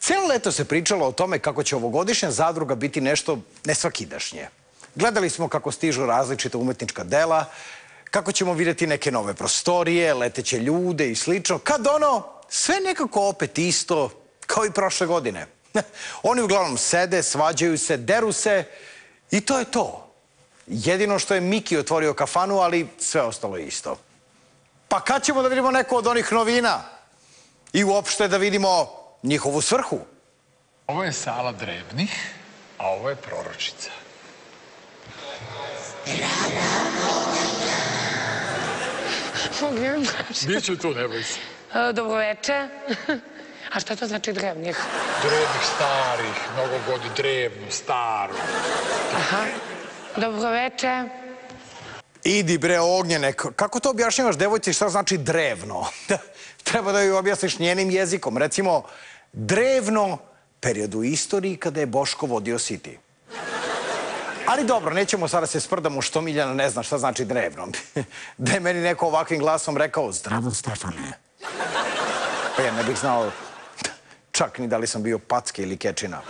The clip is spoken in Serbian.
Cijelo leto se pričalo o tome kako će ovogodišnja zadruga biti nešto nesvakidašnje. Gledali smo kako stižu različita umetnička dela, kako ćemo vidjeti neke nove prostorije, leteće ljude i slično, kad sve nekako opet isto kao i prošle godine. Oni uglavnom sede, svađaju se, deru se i to je to. Jedino što je Miki otvorio kafanu, ali sve ostalo je isto. Pa kad ćemo da vidimo neko od onih novina? I uopšte da vidimo njihovu svrhu? Ovo je sala drevnih, a ovo je proročica. Biću tu, ne boj se. Dobroveče. A šta to znači drevnih? Drevnih, starih, mnogo godi, drevnu, staru. Aha. Dobroveče. Idi bre Ognjene, kako to objašnjavaš devojci šta znači drevno? Treba da joj objasniš njenim jezikom. Recimo, drevno, period u istoriji kada je Boško vodio City. Ali dobro, nećemo sada se sprdamo što Miljana ne zna šta znači drevno. Da je meni neko ovakvim glasom rekao, zdravo Stefane. Pa ja ne bih znao čak ni da li sam bio packe ili kečina.